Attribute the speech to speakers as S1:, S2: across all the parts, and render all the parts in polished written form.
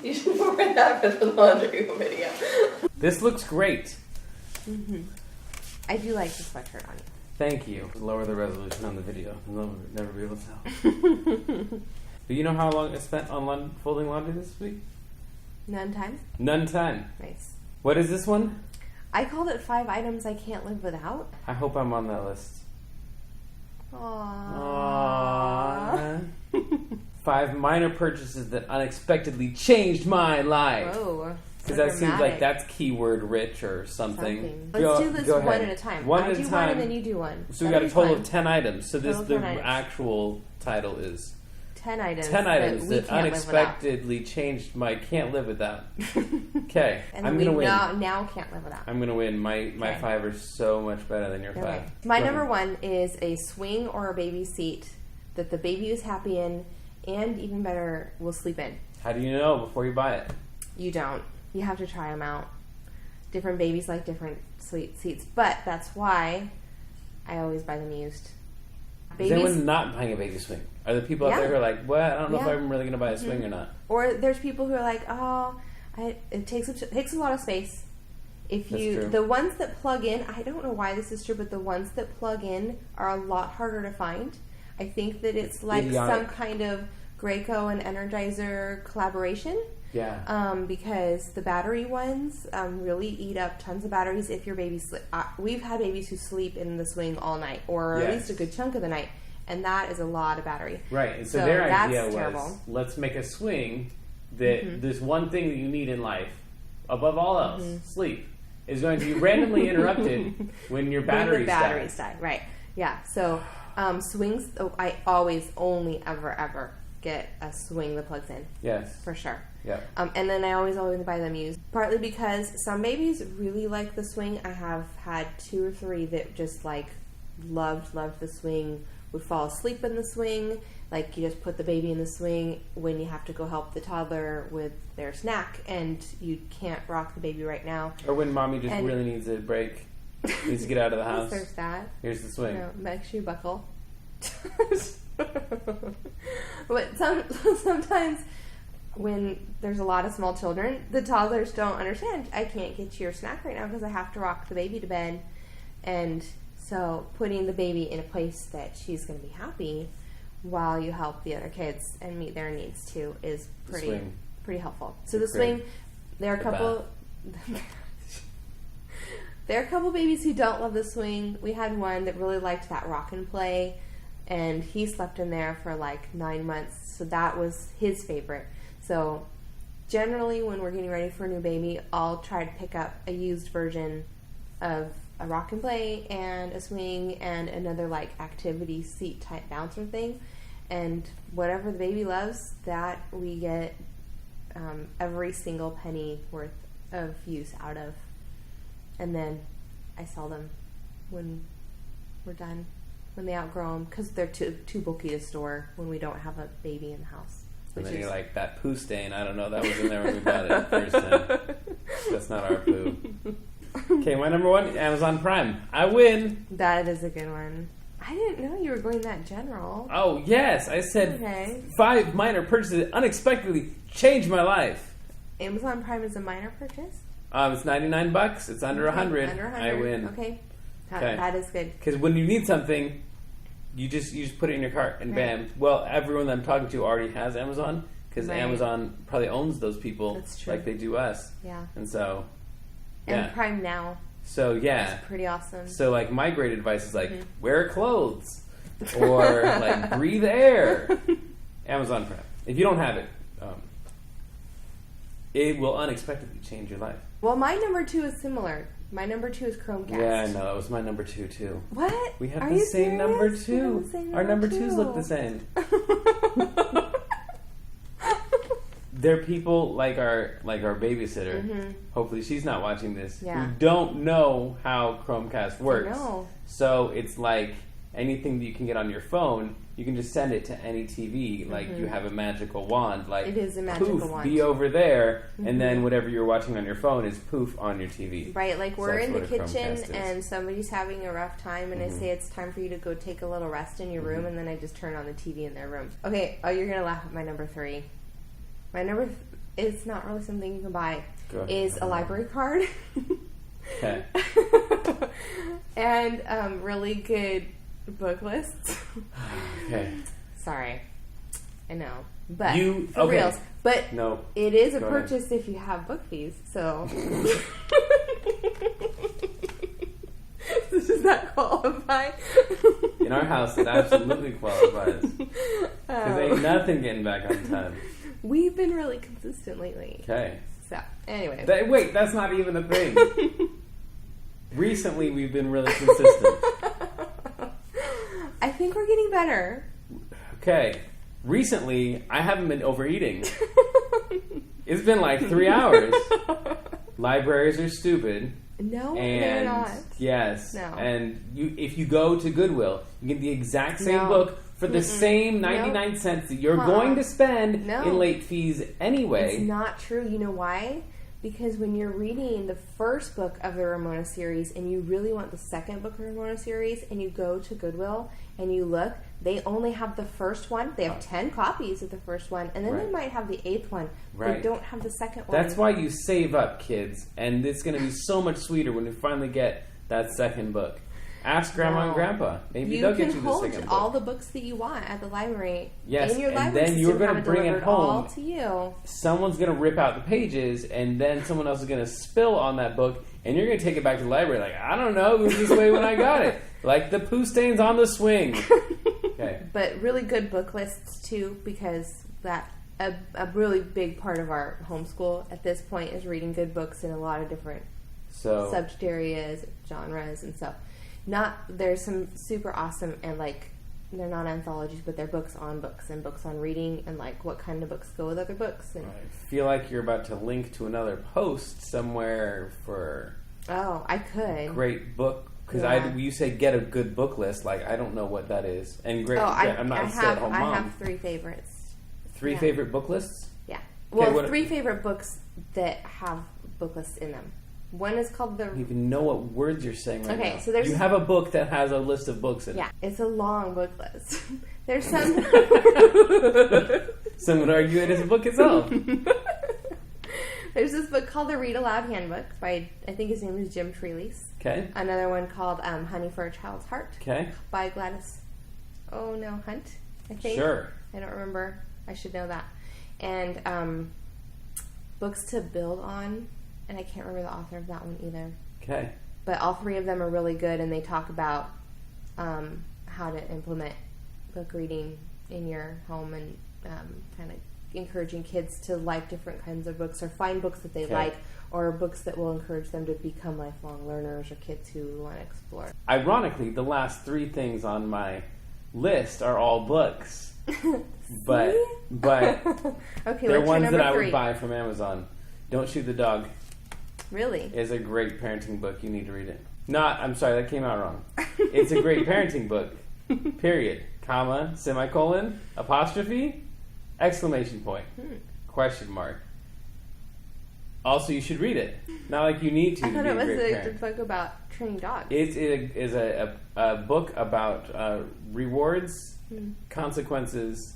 S1: You should wear that for the laundry video.
S2: This looks great.
S3: Mm-hmm. I do like the sweatshirt on you.
S2: Thank you. Lower the resolution on the video. You'll never be able to tell. Do you know how long I spent on folding laundry this week?
S3: None time?
S2: None time.
S3: Nice.
S2: What is this one?
S3: I called it 5 items I can't live without.
S2: I hope I'm on that list.
S3: Aww.
S2: 5 minor purchases that unexpectedly changed my life.
S3: Whoa.
S2: Because that seems like that's keyword rich or something.
S3: Let's do this one at a time.
S2: One
S3: I
S2: at
S3: do
S2: a
S3: one
S2: time.
S3: and then you do one.
S2: So we got a total of 10 items. So
S3: Total
S2: the
S3: 10 items.
S2: actual title is
S3: 10 items.
S2: 10 items
S3: we
S2: that
S3: can't
S2: unexpectedly changed my can't live without. Okay,
S3: and
S2: I'm gonna win.
S3: Now can't live without.
S2: I'm gonna win. My 5 are so much better than your 5.
S3: Okay. My number 1 is a swing or a baby seat that the baby is happy in, and even better, will sleep in.
S2: How do you know before you buy it?
S3: You don't. You have to try them out. Different babies like different sweet seats, but that's why I always buy them used.
S2: Is anyone not buying a baby swing? Are there people out there who are like, "What? I don't know if I'm really going to buy a swing or not."
S3: Or there's people who are like, it takes a lot of space. The ones that plug in, I don't know why this is true, but the ones that plug in are a lot harder to find. I think that it's like some kind of Graco and Energizer collaboration.
S2: Yeah.
S3: Because the battery ones really eat up tons of batteries if your baby sleep. We've had babies who sleep in the swing all night, or at least a good chunk of the night, and that is a lot of battery.
S2: Right. And so their idea was,
S3: terrible.
S2: Let's make a swing that this one thing that you need in life, above all else, sleep, is going to be randomly interrupted when your batteries
S3: die. Right. Yeah. So swings. I always only ever get a swing that plugs in.
S2: Yes.
S3: For sure.
S2: Yeah.
S3: And then I always buy them used. Partly because some babies really like the swing. I have had 2 or 3 that just like loved the swing, would fall asleep in the swing. Like you just put the baby in the swing when you have to go help the toddler with their snack and you can't rock the baby right now.
S2: Or when mommy just really needs a break, needs to get out of the house.
S3: There's that.
S2: Here's the swing.
S3: Make sure you buckle. But sometimes when there's a lot of small children, the toddlers don't understand. I can't get you your snack right now because I have to rock the baby to bed. And so putting the baby in a place that she's going to be happy while you help the other kids and meet their needs too is pretty helpful. So the swing, there are a couple babies who don't love the swing. We had one that really liked that rock and play, and he slept in there for like 9 months, so that was his favorite. So generally when we're getting ready for a new baby, I'll try to pick up a used version of a rock and play and a swing and another like activity seat type bouncer thing, and whatever the baby loves, that we get every single penny worth of use out of, and then I sell them when we're done, when they outgrow them, because they're too bulky to store when we don't have a baby in the house.
S2: And then you're like, that poo stain, I don't know, that was in there when we bought it first time. That's not our poo. Okay, my number 1, Amazon Prime. I win.
S3: That is a good one. I didn't know you were going that general.
S2: Oh, yes. I said 5 minor purchases that unexpectedly changed my life.
S3: Amazon Prime is a minor purchase?
S2: It's $99. It's under 100.
S3: Under 100.
S2: I win.
S3: Okay. That is good.
S2: Because when you need something, you just put it in your cart and bam. Well, everyone that I'm talking to already has Amazon because Amazon probably owns those people.
S3: That's true.
S2: Like they do us.
S3: Yeah.
S2: And so,
S3: and Prime Now.
S2: So yeah,
S3: it's pretty awesome.
S2: So like my great advice is like wear clothes or like breathe air. Amazon Prime. If you don't have it, it will unexpectedly change your life.
S3: Well, my number 2 is similar. My number 2 is Chromecast.
S2: Yeah, no, that was my number 2 too.
S3: What?
S2: We have the same number 2. Our number 2s look the same. There are people like our babysitter. Hopefully, she's not watching this.
S3: Yeah.
S2: Who don't know how Chromecast works.
S3: I know.
S2: So it's like anything that you can get on your phone, you can just send it to any TV. Like you have a magical wand. Like
S3: it is a magical
S2: poof,
S3: wand.
S2: be over there, and then whatever you're watching on your phone is poof on your TV.
S3: Right, like we're in the kitchen
S2: and
S3: somebody's having a rough time, and I say it's time for you to go take a little rest in your room, and then I just turn on the TV in their room. Okay, you're gonna laugh at my number 3. My number it's not really something you can buy,
S2: Go ahead.
S3: is a library card.
S2: Okay.
S3: And really good book lists.
S2: Okay.
S3: Sorry. I know. But
S2: You-
S3: for
S2: okay.
S3: reals. But
S2: No.
S3: it is a
S2: Go ahead.
S3: purchase if you have book fees, so does that qualify?
S2: In our house, it absolutely qualifies. Because ain't nothing getting back on time.
S3: We've been really consistent lately.
S2: Okay.
S3: So, anyway.
S2: Wait, that's not even a thing. Recently, we've been really consistent.
S3: I think we're getting better.
S2: Okay. Recently, I haven't been overeating. It's been like 3 hours. Libraries are stupid.
S3: No,
S2: And
S3: they're not.
S2: yes,
S3: No.
S2: and if you go to Goodwill, you get the exact same
S3: No.
S2: book for the same 99 cents that you're going to spend
S3: No.
S2: in late fees anyway.
S3: It's not true. You know why? Because when you're reading the first book of the Ramona series and you really want the second book of the Ramona series and you go to Goodwill and you look, they only have the first one. They have 10 copies of the first one, and then they
S2: Right.
S3: might have the 8th one.
S2: Right.
S3: They don't have the second one.
S2: That's why you save up, kids, and it's going to be so much sweeter when you finally get that second book. Ask Grandma and
S3: No.
S2: Grandpa. Maybe
S3: you
S2: they'll get
S3: can
S2: you the
S3: hold
S2: second book.
S3: all the books that you want at the library.
S2: Yes,
S3: in your
S2: and
S3: library
S2: then
S3: system,
S2: you're gonna
S3: have
S2: bring it
S3: delivered all
S2: home.
S3: to you.
S2: Someone's going to rip out the pages, and then someone else is going to spill on that book, and you're going to take it back to the library like, I don't know, it was this way when I got it. Like the poo stains on the swing. Okay.
S3: But really good book lists too, because that a really big part of our homeschool at this point is reading good books in a lot of different
S2: So,
S3: subject areas, genres, and stuff. There's some super awesome and like they're not anthologies, but they're books on books and books on reading and like what kind of books go with other books. And
S2: I feel like you're about to link to another post somewhere for
S3: oh, I could.
S2: great book. Because
S3: Yeah.
S2: you say get a good book list. Like, I don't know what that is. And great, I'm not a stay-at-home mom.
S3: I have 3 favorites.
S2: 3
S3: yeah.
S2: favorite book lists?
S3: Yeah.
S2: Okay,
S3: Well,
S2: what-
S3: 3 favorite books that have book lists in them. One is called
S2: I don't even know what words you're saying right now.
S3: Okay, so there's-
S2: You have a book that has a list of books in it.
S3: Yeah, it's a long book list. There's some.
S2: Some would argue it is a book itself.
S3: There's this book called The Read Aloud Handbook by, I think his name is Jim Trelease.
S2: Okay.
S3: Another one called Honey for a Child's Heart
S2: Okay.
S3: by Gladys. Oh no, Hunt. I think.
S2: Sure.
S3: I don't remember. I should know that. And books to build on, and I can't remember the author of that one either.
S2: Okay.
S3: But all 3 of them are really good, and they talk about how to implement book reading in your home and kind of encouraging kids to like different kinds of books or find books that they
S2: Okay.
S3: like or books that will encourage them to become lifelong learners or kids who want to explore.
S2: Ironically, the last 3 things on my list are all books. But
S3: Okay,
S2: they're
S3: what's your
S2: ones
S3: number
S2: that I
S3: 3?
S2: would buy from Amazon. Don't Shoot the Dog
S3: Really?
S2: is a great parenting book. You need to read it. I'm sorry, that came out wrong. It's a great parenting book. Period. Comma, semicolon, apostrophe, exclamation point, question mark. Also, you should read it. Not like you need to.
S3: I thought
S2: be
S3: it was
S2: great
S3: a
S2: parent.
S3: book about training dogs.
S2: It is a book about rewards, consequences,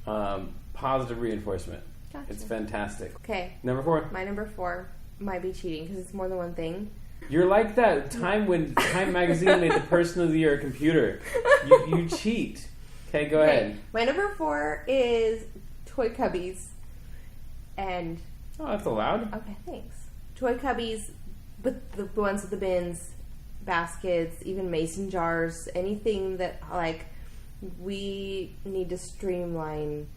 S2: positive reinforcement.
S3: Gotcha.
S2: It's fantastic.
S3: Okay,
S2: Number 4.
S3: my number 4 might be cheating because it's more than one thing.
S2: You're like that time when Time Magazine made the Person of the Year a computer. You cheat. Okay, go ahead.
S3: My number 4 is Toy Cubbies. And,
S2: Oh, that's allowed.
S3: okay, thanks. Toy Cubbies, but the ones with the bins, baskets, even mason jars, anything that, like, we need to streamline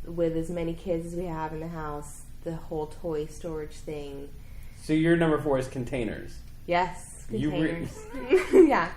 S3: with as many kids as we have in the house, the whole toy storage thing.
S2: So your number 4 is containers.
S3: Yes,
S2: You
S3: containers. Yeah.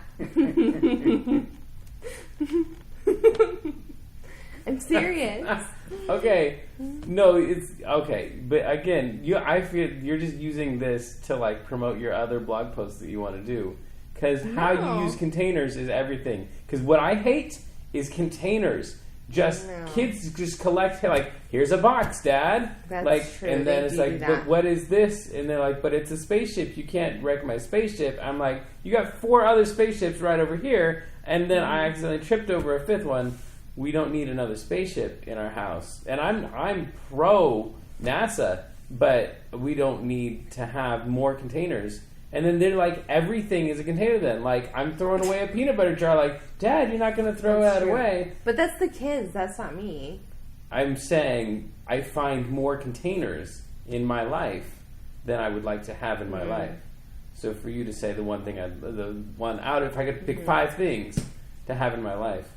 S3: I'm serious.
S2: Okay. No, it's okay. But again, I feel you're just using this to like promote your other blog posts that you want to do. Because how you
S3: No.
S2: use containers is everything. Because what I hate is containers. Just
S3: No.
S2: kids just collect like, here's a box, Dad.
S3: That's
S2: like,
S3: true.
S2: and then
S3: They
S2: it's
S3: do
S2: like,
S3: that.
S2: but what is this? And they're like, but it's a spaceship. You can't wreck my spaceship. I'm like, you got 4 other spaceships right over here, and then I accidentally tripped over a 5th one. We don't need another spaceship in our house. And I'm pro NASA, but we don't need to have more containers. And then they're like, everything is a container then. Like, I'm throwing away a peanut butter jar. Like, Dad, you're not going to throw that away.
S3: But that's the kids. That's not me.
S2: I'm saying I find more containers in my life than I would like to have in my life. So for you to say the one thing, if I could pick 5 things to have in my life,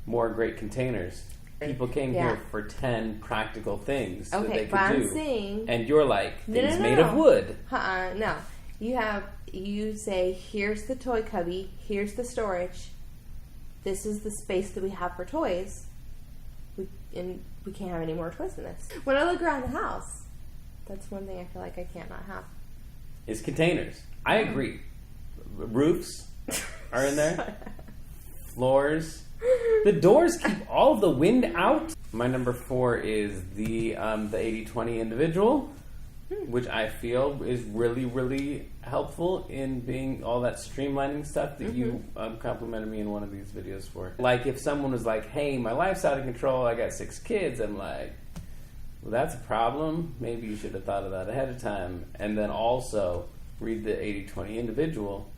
S2: more great containers. People came here for 10 practical things that they could do.
S3: Saying,
S2: and you're like, things made of wood.
S3: No. You say, here's the toy cubby, here's the storage, this is the space that we have for toys, and we can't have any more toys than this. When I look around the house, that's one thing I feel like I can't not have.
S2: Is containers. I agree. Roofs are in there. Floors. The doors keep all of the wind out. My number 4 is the 80-20 individual, which I feel is really, really helpful in being all that streamlining stuff that you complimented me in one of these videos for. Like if someone was like, hey, my life's out of control, I got 6 kids, I'm like, well, that's a problem. Maybe you should have thought of that ahead of time. And then also read the 80-20 individual,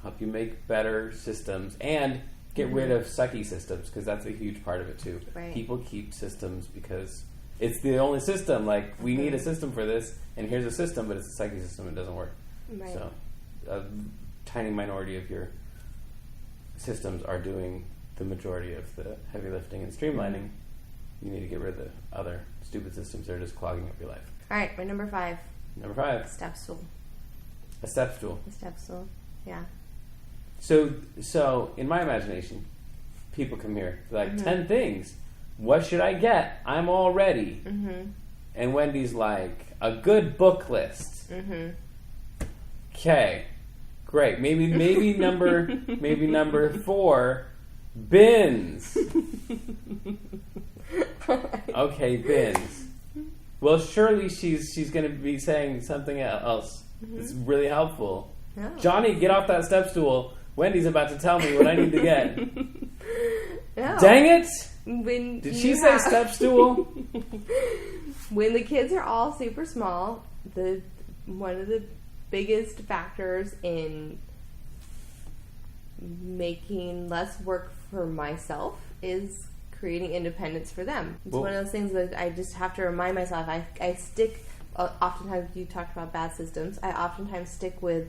S2: help you make better systems and get rid of sucky systems, because that's a huge part of it too.
S3: Right.
S2: People keep systems because it's the only system. Like, we need a system for this, and here's a system, but it's a sucky system. It doesn't work.
S3: Right.
S2: So a tiny minority of your systems are doing the majority of the heavy lifting and streamlining. You need to get rid of the other stupid systems that are just clogging up your life.
S3: All right, my number 5.
S2: Number 5.
S3: Step stool.
S2: A step stool.
S3: A step stool, yeah.
S2: So in my imagination, people come here, they're like, 10 things. What should I get? I'm all ready. And Wendy's like, a good book list. Okay, great. Maybe number 4, bins. Okay, bins. Well, surely she's going to be saying something else that's really helpful.
S3: No.
S2: Johnny, get off that step stool. Wendy's about to tell me what I need to get.
S3: No.
S2: Dang it!
S3: Did
S2: she say step stool?
S3: When the kids are all super small, one of the biggest factors in making less work for myself is creating independence for them. It's one of those things that I just have to remind myself. I stick, oftentimes you talked about bad systems, I oftentimes stick with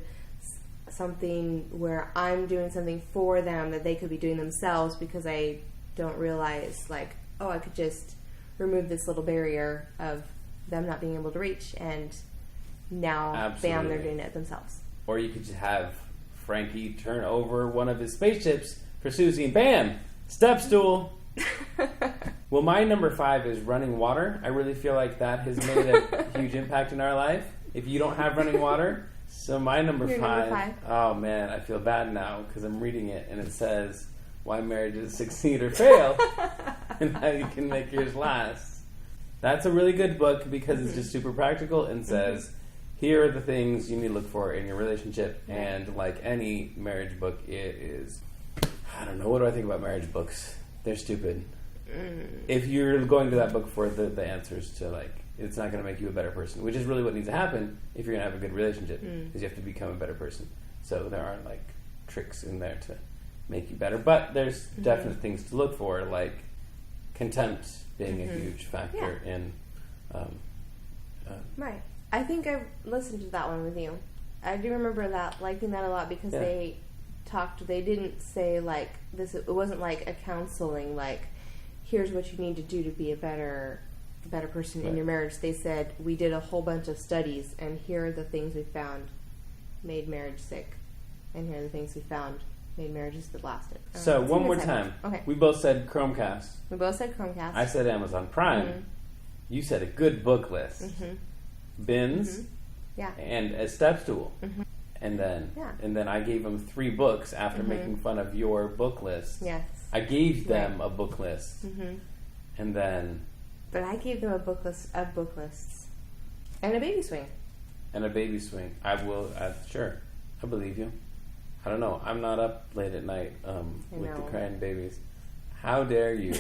S3: something where I'm doing something for them that they could be doing themselves, because I don't realize, like, oh, I could just remove this little barrier of them not being able to reach, and now, bam, they're doing it themselves.
S2: Or you could just have Frankie turn over one of his spaceships for Susie, and bam, step stool. Well, my number 5 is running water. I really feel like that has made a huge impact in our life. If you don't have running water, so my number 5. Oh man, I feel bad now because I'm reading it and it says why marriages succeed or fail and how you can make yours last. That's a really good book because it's just super practical and says here are the things you need to look for in your relationship. And like any marriage book, it is, I don't know, what do I think about marriage books? They're stupid. If you're going to that book for the answers to, like, it's not going to make you a better person, which is really what needs to happen if you're going to have a good relationship, is you have to become a better person. So there aren't, like, tricks in there to make you better. But there's definite things to look for, like contempt being a huge factor in...
S3: right. I think I listened to that one with you. I do remember that, liking that a lot, because they didn't say, like, this, it wasn't like a counseling, like, here's what you need to do to be a better person in your marriage. They said, we did a whole bunch of studies, and here are the things we found made marriage sick, and here are the things we found made marriages that lasted.
S2: So, one more time.
S3: Okay.
S2: We both said Chromecast.
S3: We both said Chromecast.
S2: I said Amazon Prime. You said a good book list. Bins.
S3: Yeah.
S2: And a step stool. And then I gave them 3 books after making fun of your book list.
S3: Yes.
S2: I gave them a book list. And then...
S3: But I gave them a book list of book lists. And a baby swing.
S2: And a baby swing. I will... sure. I believe you. I don't know. I'm not up late at night with the crying babies. How dare you?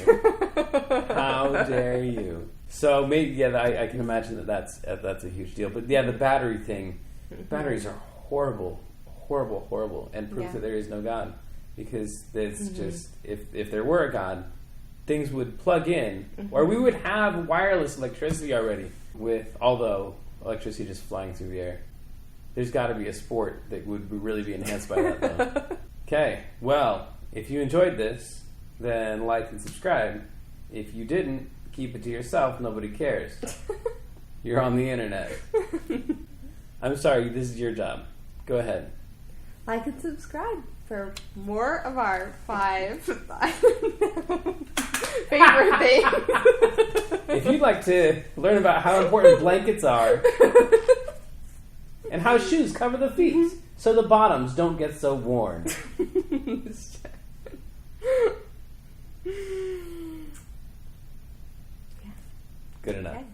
S2: How dare you? So maybe, yeah, I can imagine that's a huge deal. But yeah, the battery thing. Batteries are horrible, horrible, horrible, and proof
S3: Yeah.
S2: that there is no God. Because it's just, if there were a God, things would plug in, or we would have wireless electricity already. Although electricity just flying through the air, there's got to be a sport that would really be enhanced by that, though. Okay, well, if you enjoyed this, then like and subscribe. If you didn't, keep it to yourself. Nobody cares. You're on the internet. I'm sorry, this is your job. Go ahead.
S3: Like and subscribe for more of our 5 favorite things.
S2: If you'd like to learn about how important blankets are and how shoes cover the feet so the bottoms don't get so worn. Good enough.
S3: Okay.